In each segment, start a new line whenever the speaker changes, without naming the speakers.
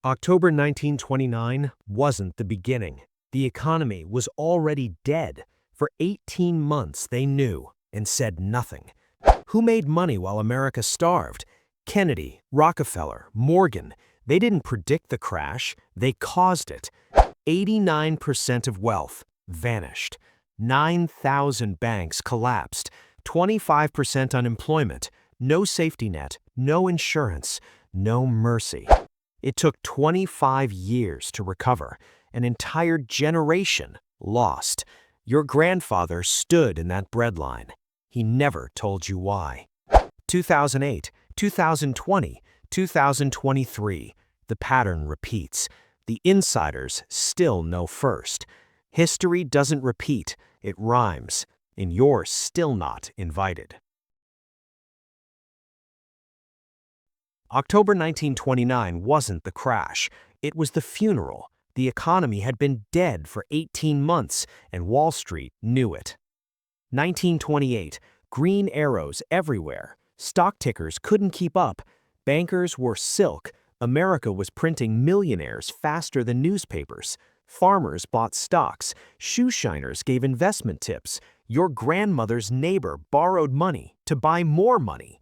October 1929 wasn't the beginning. The economy was already dead. For 18 months they knew and said nothing. Who made money while America starved? Kennedy, Rockefeller, Morgan. They didn't predict the crash, they caused it. 89% of wealth vanished. 9,000 banks collapsed. 25% unemployment. No safety net, no insurance, no mercy. It took 25 years to recover. An entire generation lost. Your grandfather stood in that breadline. He never told you why. 2008, 2020, 2023. The pattern repeats. The insiders still know first. History doesn't repeat, it rhymes, and you're still not invited. October 1929 wasn't the crash, it was the funeral. The economy had been dead for 18 months, and Wall Street knew it. 1928, green arrows everywhere. Stock tickers couldn't keep up. Bankers wore silk. America was printing millionaires faster than newspapers. Farmers bought stocks. Shoeshiners gave investment tips. Your grandmother's neighbor borrowed money to buy more money.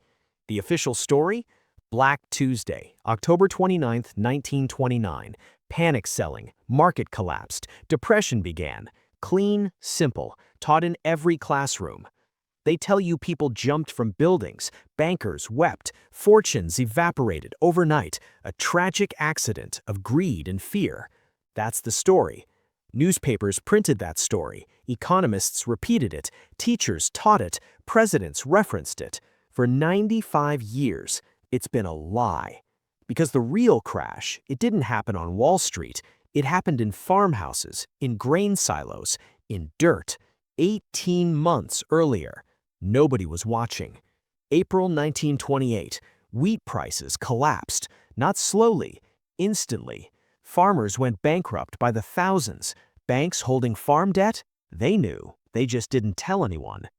The official story? Black Tuesday, October 29, 1929. Panic selling, market collapsed, depression began. Clean, simple, taught in every classroom. They tell you people jumped from buildings, bankers wept, fortunes evaporated overnight, a tragic accident of greed and fear. That's the story. Newspapers printed that story, economists repeated it, teachers taught it, presidents referenced it. For 95 years, it's been a lie. Because the real crash, it didn't happen on Wall Street. It happened in farmhouses, in grain silos, in dirt. 18 months earlier. Nobody was watching. April 1928. Wheat prices collapsed. Not slowly, instantly. Farmers went bankrupt by the thousands. Banks holding farm debt? They knew. They just didn't tell anyone.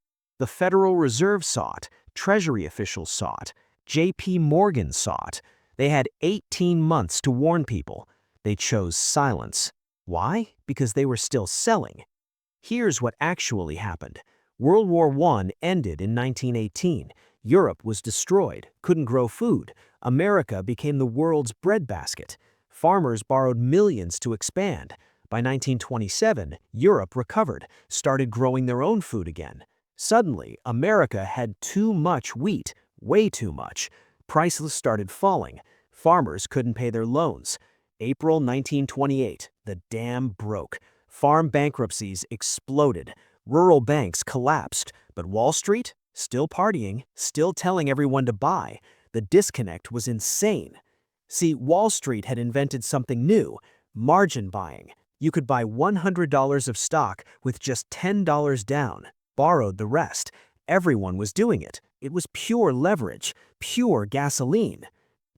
The Federal Reserve saw it. Treasury officials saw it. J.P. Morgan saw it. They had 18 months to warn people. They chose silence. Why? Because they were still selling. Here's what actually happened. World War I ended in 1918. Europe was destroyed, couldn't grow food. America became the world's breadbasket. Farmers borrowed millions to expand. By 1927, Europe recovered, started growing their own food again. Suddenly, America had too much wheat, way too much. Prices started falling. Farmers couldn't pay their loans. April 1928, the dam broke. Farm bankruptcies exploded. Rural banks collapsed. But Wall Street? Still partying, still telling everyone to buy. The disconnect was insane. See, Wall Street had invented something new, margin buying. You could buy $100 of stock with just $10 down, borrowed the rest. Everyone was doing it. It was pure leverage, pure gasoline.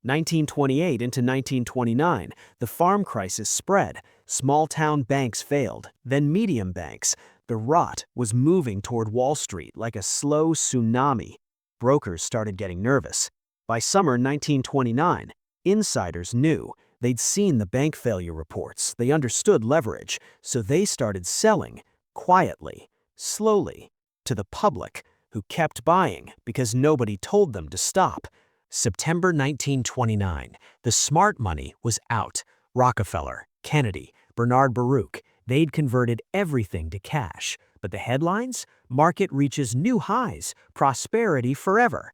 1928 into 1929, the farm crisis spread. Small-town banks failed, then medium banks. The rot was moving toward Wall Street like a slow tsunami. Brokers started getting nervous. By summer 1929, insiders knew. They'd seen the bank failure reports. They understood leverage, so they started selling, quietly, slowly, to the public, who kept buying because nobody told them to stop. September 1929, the smart money was out. Rockefeller, Kennedy, Bernard Baruch, they'd converted everything to cash. But the headlines? Market reaches new highs, prosperity forever.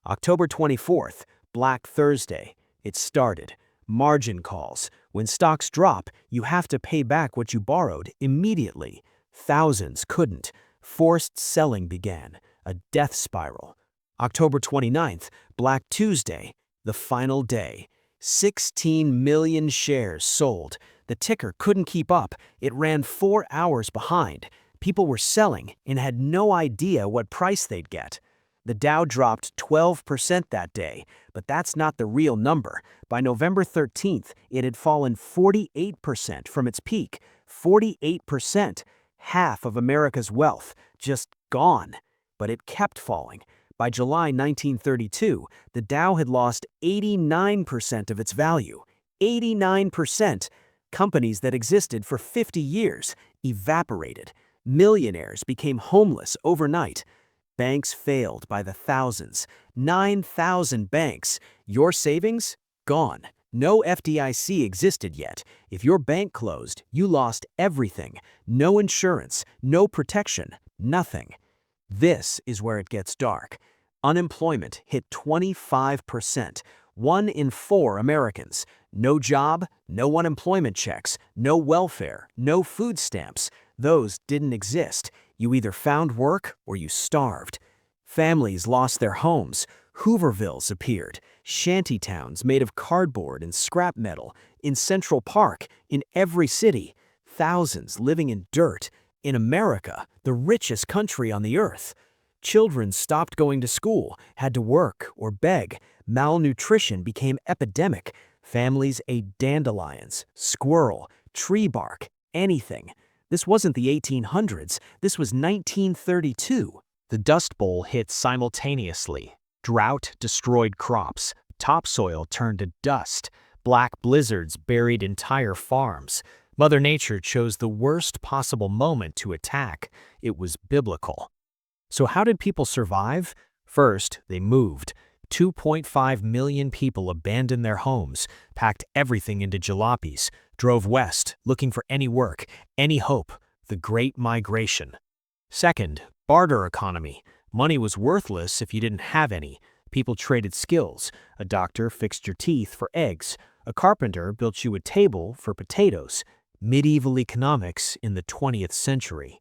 October 24th, Black Thursday. It started. Margin calls. When stocks drop, you have to pay back what you borrowed immediately. Thousands couldn't. Forced selling began. A death spiral. October 29th, Black Tuesday, the final day. 16 million shares sold. The ticker couldn't keep up. It ran 4 hours behind. People were selling and had no idea what price they'd get. The Dow dropped 12% that day, but that's not the real number. By November 13th, it had fallen 48% from its peak. 48%, half of America's wealth, just gone. But it kept falling. By July 1932, the Dow had lost 89% of its value. 89%. Companies that existed for 50 years evaporated. Millionaires became homeless overnight. Banks failed by the thousands. 9,000 banks. Your savings? Gone. No FDIC existed yet. If your bank closed, you lost everything. No insurance, no protection, nothing. This is where it gets dark. Unemployment hit 25%. 1 in 4 Americans. No job, no unemployment checks, no welfare, no food stamps. Those didn't exist. You either found work or you starved. Families lost their homes. Hoovervilles appeared. Shantytowns made of cardboard and scrap metal. In Central Park, in every city. Thousands living in dirt. In America, the richest country on the earth. Children stopped going to school, had to work or beg. Malnutrition became epidemic. Families ate dandelions, squirrel, tree bark, anything. This wasn't the 1800s, this was 1932. The Dust Bowl hit simultaneously. Drought destroyed crops, topsoil turned to dust, black blizzards buried entire farms. Mother Nature chose the worst possible moment to attack. It was biblical. So how did people survive? First, they moved. 2.5 million people abandoned their homes, packed everything into jalopies, drove west, looking for any work, any hope, the Great Migration. Second, barter economy. Money was worthless if you didn't have any. People traded skills. A doctor fixed your teeth for eggs. A carpenter built you a table for potatoes. Medieval economics in the 20th century.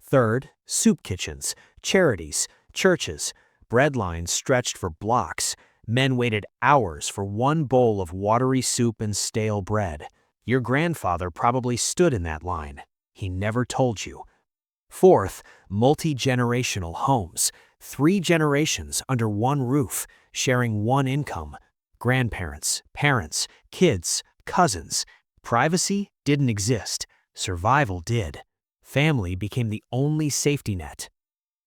Third, soup kitchens, charities, churches. Breadlines stretched for blocks. Men waited hours for one bowl of watery soup and stale bread. Your grandfather probably stood in that line. He never told you. Fourth, multi-generational homes. 3 generations under one roof, sharing one income. Grandparents, parents, kids, cousins. Privacy didn't exist. Survival did. Family became the only safety net.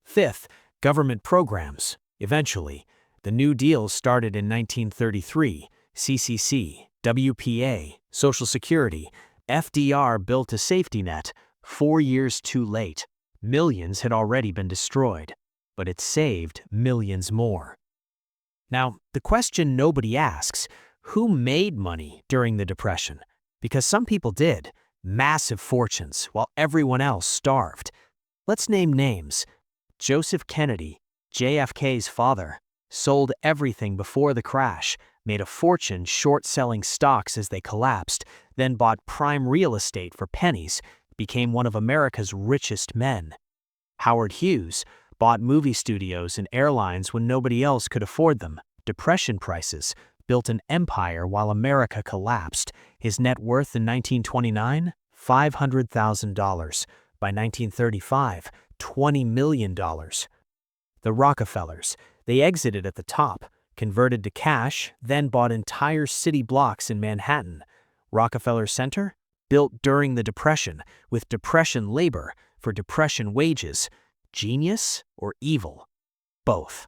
Fifth, government programs. Eventually, the New Deal started in 1933. CCC, WPA, Social Security. FDR built a safety net. 4 years too late. Millions had already been destroyed, but it saved millions more. Now, the question nobody asks, who made money during the Depression? Because some people did. Massive fortunes, while everyone else starved. Let's name names. Joseph Kennedy, JFK's father, sold everything before the crash, made a fortune short-selling stocks as they collapsed, then bought prime real estate for pennies, became one of America's richest men. Howard Hughes bought movie studios and airlines when nobody else could afford them. Depression prices, built an empire while America collapsed. His net worth in 1929, $500,000. By 1935, $20 million. The Rockefellers, they exited at the top, converted to cash, then bought entire city blocks in Manhattan. Rockefeller Center, built during the Depression, with Depression labor for Depression wages. Genius or evil? Both.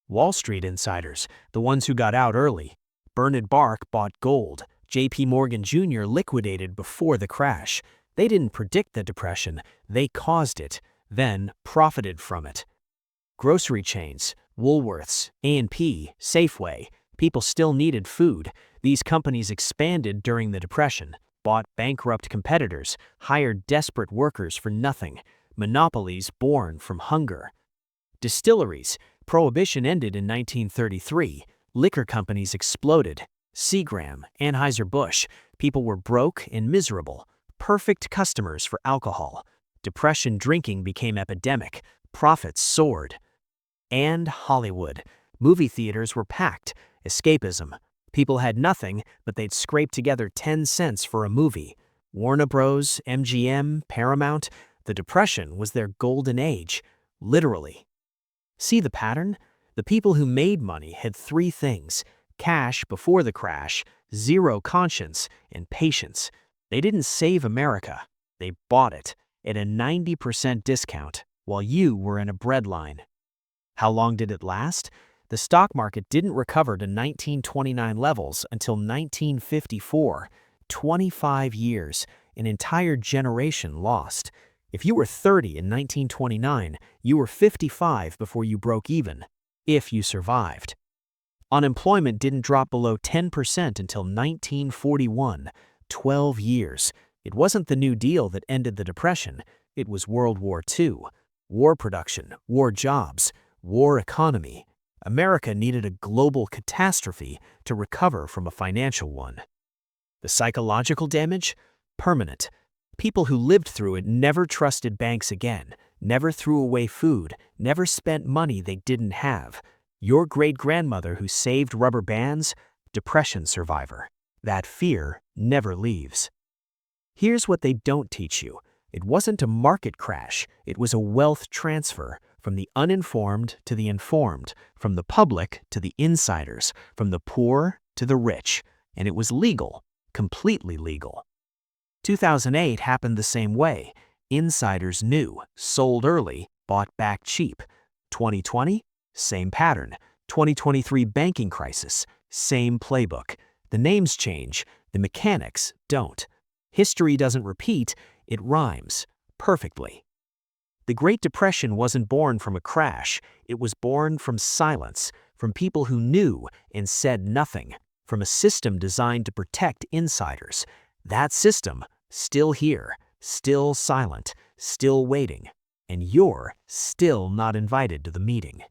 Wall Street insiders, the ones who got out early. Bernard Bark bought gold. J.P. Morgan Jr. liquidated before the crash. They didn't predict the Depression, they caused it, then profited from it. Grocery chains, Woolworths, A&P, Safeway, people still needed food. These companies expanded during the Depression, bought bankrupt competitors, hired desperate workers for nothing. Monopolies born from hunger. Distilleries, Prohibition ended in 1933. Liquor companies exploded. Seagram, Anheuser-Busch, people were broke and miserable. Perfect customers for alcohol. Depression drinking became epidemic. Profits soared. And Hollywood. Movie theaters were packed. Escapism. People had nothing, but they'd scrape together 10 cents for a movie. Warner Bros., MGM, Paramount. The Depression was their golden age. Literally. See the pattern? The people who made money had 3 things: cash before the crash, zero conscience, and patience. They didn't save America. They bought it at a 90% discount while you were in a breadline. How long did it last? The stock market didn't recover to 1929 levels until 1954. 25 years, an entire generation lost. If you were 30 in 1929, you were 55 before you broke even, if you survived. Unemployment didn't drop below 10% until 1941, 12 years. It wasn't the New Deal that ended the Depression, it was World War II. War production, war jobs, war economy. America needed a global catastrophe to recover from a financial one. The psychological damage? Permanent. People who lived through it never trusted banks again, never threw away food, never spent money they didn't have. Your great-grandmother who saved rubber bands? Depression survivor. That fear never leaves. Here's what they don't teach you. It wasn't a market crash, it was a wealth transfer, from the uninformed to the informed, from the public to the insiders, from the poor to the rich. And it was legal, completely legal. 2008 happened the same way. Insiders knew, sold early, bought back cheap. 2020? Same pattern. 2023 banking crisis, same playbook. The names change, the mechanics don't. History doesn't repeat, it rhymes perfectly. The Great Depression wasn't born from a crash, it was born from silence, from people who knew and said nothing, from a system designed to protect insiders. That system, still here, still silent, still waiting, and you're still not invited to the meeting.